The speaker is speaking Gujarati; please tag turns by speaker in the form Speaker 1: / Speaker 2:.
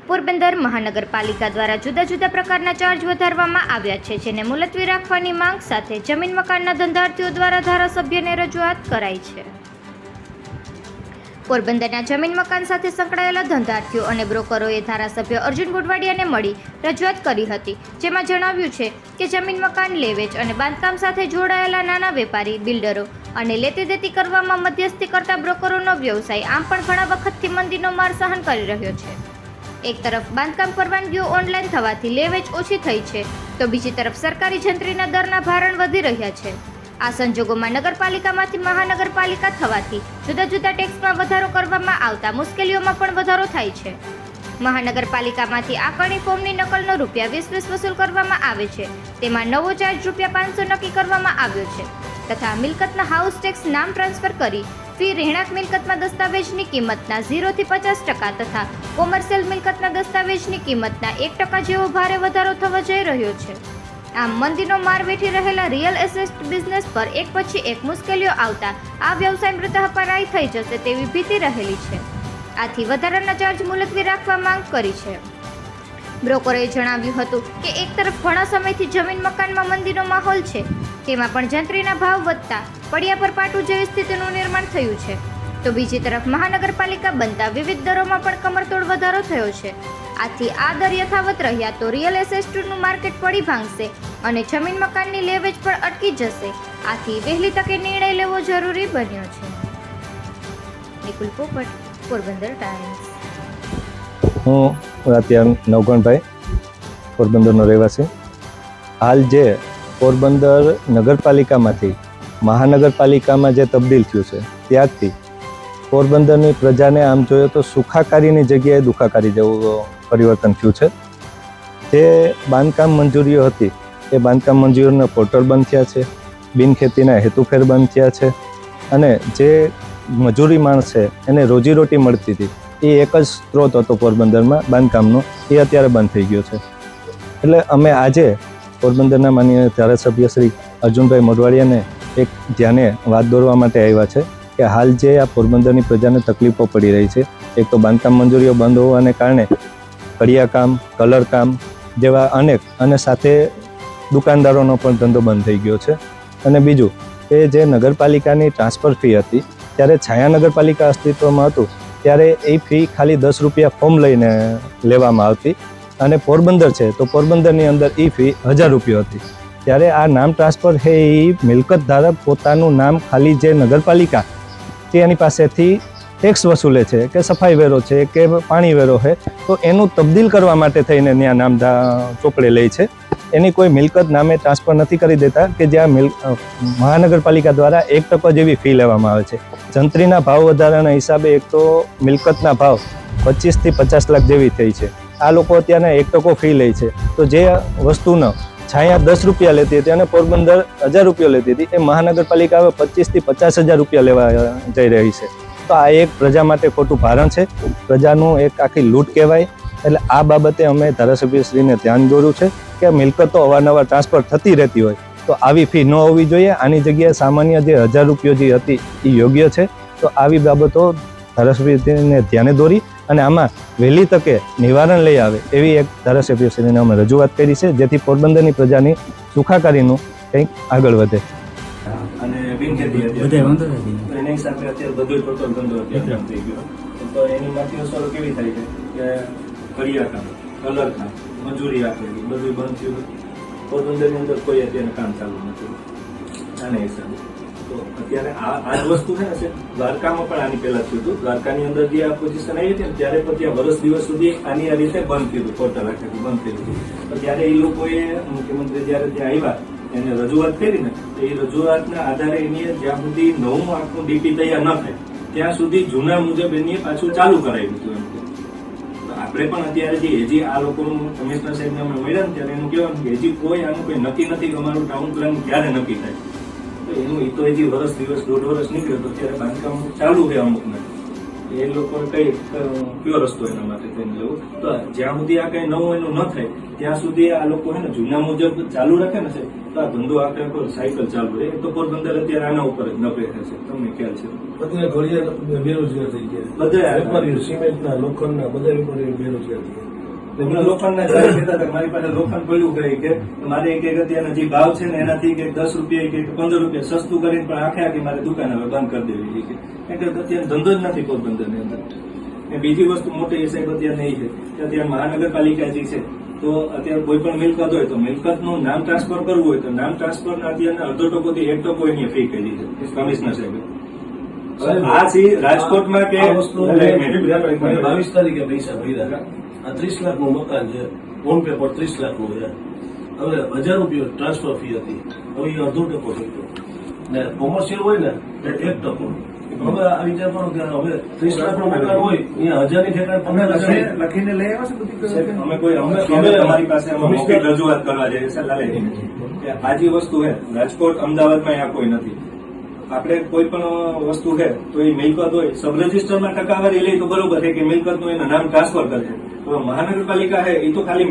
Speaker 1: પોરબંદર મહાનગરપાલિકા દ્વારા જુદા જુદા પ્રકારના ચાર્જ વધારવામાં આવ્યા છે, જેને મુલતવી રાખવાની માંગ સાથે જમીન મકાનના ધંધાર્થીઓ દ્વારા ધારાસભ્યને રજૂઆત કરાઈ છે. પોરબંદરના જમીન મકાન સાથે સંકળાયેલા ધંધાર્થીઓ અને બ્રોકરોએ ધારાસભ્ય અર્જુન બુડવાડિયાને મળી રજૂઆત કરી હતી, જેમાં જણાવ્યું છે કે જમીન મકાન લેવેચ અને બાંધકામ સાથે જોડાયેલા નાના વેપારી, બિલ્ડરો અને લેતી દેતી કરવામાં મધ્યસ્થી કરતા બ્રોકરોનો વ્યવસાય આમ પણ ઘણા વખતથી મંદીનો માર સહન કરી રહ્યો છે. એક તરફ બાંધકામ પરવાનગીઓ ઓનલાઈન થવાથી લેવેચ ઓછી થઈ છે, તો બીજી તરફ સરકારી જંત્રીના દરના ભારણ વધી રહ્યા છે. આ સંજોગોમાં નગરપાલિકામાંથી મહાનગરપાલિકા થવાથી જુદા જુદા ટેક્સમાં વધારો કરવામાં આવતા મુશ્કેલીઓમાં પણ વધારો થાય છે. મહાનગરપાલિકામાંથી આકારણી ફોર્મની નકલનો ₹20 વસૂલ કરવામાં આવે છે. તેમાં નવો ચાર્જ ₹500 નક્કી કરવામાં આવ્યો છે તથા મિલકતના હાઉસ ટેક્સ નામ ટ્રાન્સફર કરી ફી રહેણાંક મિલકતમાં દસ્તાવેજની કિંમતના 0 થી 50% તથા કોમર્શિયલ મિલકતના દસ્તાવેજની કિંમતના 1% જેવો ભારે વધારો થવા જઈ રહ્યો છે. આમ મંદીનો માર વેઠી રહેલા રિયલ એસ્ટેટ બિઝનેસ પર એક પછી એક મુશ્કેલીઓ આવતા આ વ્યવસાય મૃતઃપરાય થઈ જશે તેવી ભીતિ રહેલી છે. આથી વધારાના ચાર્જ મુલતવી રાખવા માંગ કરી છે. બ્રોકરોએ જણાવ્યું હતું કે એક તરફ ઘણા સમયથી જમીન મકાનમાં મંદીનો માહોલ છે, તેમાં પણ જંત્રીના ભાવ વધતા પડ્યા પર પાટું જેવી સ્થિતિનું નિર્માણ થયું છે, તો બીજી તરફ મહાનગરપાલિકા બનતા વિવિધ દરોમાં પણ કમરતોડ વધારો થયો છે. આથી આ દર યથાવત રહ્યા તો રિયલ એસ્ટેટનું માર્કેટ પડી ભાંગશે અને જમીન મકાનની લેવેચ પણ અટકી જશે. આથી વહેલી તકે નિર્ણય લેવો જરૂરી બન્યો છે. નિકુલ પોપટ, પોરબંદર ટાઈમ્સ.
Speaker 2: હું અત્યારે નવગણભાઈ, પોરબંદરનો રહેવાસી. હાલ જે પોરબંદર નગરપાલિકામાંથી મહાનગરપાલિકામાં જે તબદીલ થયું છે ત્યારથી પોરબંદરની પ્રજાને આમ જોઈએ તો સુખાકારીની જગ્યાએ દુખાકારી જેવું પરિવર્તન થયું છે. જે બાંધકામ મંજૂરીઓ હતી એ બાંધકામ મંજૂરીઓના પોર્ટલ બંધ થયા છે, બિનખેતીના હેતુફેર બંધ થયા છે અને જે મજૂરી માણસ છે એને રોજીરોટી મળતી હતી એ એક જ સ્ત્રોત હતો પોરબંદરમાં બાંધકામનો, એ અત્યારે બંધ થઈ ગયો છે. એટલે અમે આજે પોરબંદરના માનનીય ધારાસભ્ય શ્રી અર્જુનભાઈ મોઢવાડિયાને એક ધ્યાને વાત દોરવા માટે આવ્યા છે કે હાલ જે આ પોરબંદરની પ્રજાને તકલીફો પડી રહી છે, એક તો બાંધકામ મંજૂરીઓ બંધ હોવાને કારણે કડિયા કામ, કલર કામ જેવા અનેક અને સાથે દુકાનદારોનો પણ ધંધો બંધ થઈ ગયો છે. અને બીજું કે જે નગરપાલિકાની ટ્રાન્સફર ફી હતી ત્યારે છાયા નગરપાલિકા અસ્તિત્વમાં હતું ત્યારે એ ફી ખાલી ₹10 ફોર્મ લઈને લેવામાં આવતી અને પોરબંદર છે તો પોરબંદરની અંદર એ ફી ₹1000 હતી. ત્યારે આ નામ ટ્રાન્સફર છે એ મિલકત ધારક પોતાનું નામ ખાલી જે નગરપાલિકા તે એની પાસેથી ટેક્સ વસૂલે છે કે સફાઈ વેરો છે કે પાણી વેરો છે તો એનું તબદીલ કરવા માટે થઈને ત્યાં નામ ચોપડે લે છે. એની કોઈ મિલકત નામે ટ્રાન્સફર નથી કરી દેતા કે જ્યાં મહાનગરપાલિકા દ્વારા 1% જેવી ફી લેવામાં આવે છે. જંત્રીના ભાવ વધારાના હિસાબે એક તો મિલકતના ભાવ 25 થી 50 લાખ જેવી થઈ છે. આ લોકો અત્યારે 1% ફી લે છે, તો જે વસ્તુનો છાયા ₹10 લેતી હતી અને પોરબંદર ₹1000 લેતી હતી એ મહાનગરપાલિકા હવે 25 થી 50,000 લેવા જઈ રહી છે. તો આ એક પ્રજા માટે ખોટું ભારણ છે, પ્રજાનું એક આખી લૂંટ કહેવાય. એટલે આ બાબતે અમે ધારાસભ્યશ્રીને ધ્યાન દોર્યું છે કે મિલકતો અવારનવાર ટ્રાન્સફર થતી રહેતી હોય તો આવી ફી ન હોવી જોઈએ. આની જગ્યાએ સામાન્ય જે ₹1000 જે હતી એ યોગ્ય છે. તો આવી બાબતો ધારાસભ્યને ધ્યાને દોરી અને આમાં વહેલી તકે નિવારણ લઈ આવે એવી એક ધારાસભ્યશ્રીને અમે રજૂઆત કરી છે, જેથી પોરબંદરની પ્રજાની સુખાકારીનું કંઈક આગળ વધે.
Speaker 3: અને બિનખેતી એના હિસાબે અત્યારે બધો ટોટલ ધંધો અત્યારે થઈ ગયો. તો એની માંથી અસરો કેવી થાય છે કે કડિયા કામ, કલર કામ, મજૂરી આપેલી બધું બંધ થયું. પોરબંદરની અંદર કોઈ અત્યારે કામ ચાલુ નથી આના હિસાબે. તો અત્યારે આ જ વસ્તુ છે ને દ્વારકામાં પણ આની પહેલા થયું હતું. દ્વારકાની અંદર જે આ પોઝિશન આવી હતી ને ત્યારે પણ ત્યાં વર્ષ દિવસ સુધી આની આ રીતે બંધ થયું હતું, પોર્ટલ આખેથી બંધ થયું હતું. તો ત્યારે એ લોકોએ મુખ્યમંત્રી જયારે ત્યાં આવ્યા એને રજૂઆત કરી ને તો એ રજૂઆતના આધારે એની જ્યાં સુધી નવું આખું ડીપી તૈયાર ન થાય ત્યાં સુધી જૂના મુજબ એની પાછું ચાલુ કરાવ્યું હતું. એમ આપણે પણ અત્યારે જે હજી આ લોકોનું કમિશનર સાહેબને અમે મળ્યા ને ત્યારે એનું કહેવાનું કે હજી કોઈ આનું કોઈ નક્કી નથી કે અમારું ટાઉન પ્લાન ક્યારે નક્કી થાય. તો એનું એ તો હજી વર્ષ દિવસ 1.5 વર્ષ નીકળ્યો તો અત્યારે બાંધકામ ચાલુ છે અમુકને. એ લોકો કયો રસ્તો એના માટે થઈને લેવો. તો જ્યાં સુધી આ કઈ નવું એનું ન થાય ત્યાં સુધી આ લોકો હે ને જૂના મુજબ ચાલુ રાખે ને સાહેબ, તો આ ધંધો આખરે સાયકલ ચાલુ રહે. એક તો પોરબંદર અત્યારે આના ઉપર જ નભે છે, તમને ખ્યાલ છે.
Speaker 4: અત્યારે ઘડિયાળ બેરોજગાર થઈ ગયા,
Speaker 3: બધા
Speaker 4: વેપારીઓ સિમેન્ટના લોખંડના બધા વેપારીઓ બેરોજગાર થઈ ગયા.
Speaker 3: લોખંડના ઘરે કહેતા હતા મારી પાસે લોખંડ પડ્યું ગઈ કે મારે એક અત્યારના જે ભાવ છે ને એનાથી કે 10 રૂપિયા કે 15 રૂપિયા સસ્તું કરીને પણ આખે મારે દુકાન હવે બંધ કરી દેવી છે. એટલે અત્યારે ધંધો જ નથી પોરબંદર ની અંદર. અને બીજી વસ્તુ મોટી સાહેબ અત્યારે એ છે કે અત્યારે મહાનગરપાલિકા જે છે તો અત્યારે કોઈ પણ મિલકત હોય તો મિલકતનું નામ ટ્રાન્સફર કરવું હોય તો નામ ટ્રાન્સફર અત્યારે 1/2% થી 1% એની ફી કરી છે કમિશનર સાહેબ. આ છે રાજકોટમાં કે
Speaker 4: 22 તારીખે પૈસા ભર્યા, આ 30 લાખનું મકાન છે, ફોન પે પર 30 લાખનું છે. હવે 1000 રૂપિયા ટ્રાન્સફર ફી હતી, હવે એ 1/2% થઈ ગયો. ને કોમર્શિયલ હોય ને એટલે 1%. હવે આ વિચાર કરો કે હવે 30 લાખનું મકાન હોય અહીંયા 1000 ની ઠેકાણે 15,000
Speaker 3: લખીને લઈ આવ્યા છો બધી? અમે કોઈ તમારી પાસે મૌખિક રજૂઆત કરવા જઈએ સર લાલે કે આ જે વસ્તુ છે રાજકોટ અમદાવાદમાં આ કોઈ નથી. આપણે કોઈ પણ વસ્તુ છે તો એ મિલકત હોય સબ રજિસ્ટરમાં ટકાવારી લે તો બરોબર છે કે મિલકતનું એનું નામ ટ્રાન્સફર કરે છે. તો મહાનગરપાલિકા છે એ તો ખાલી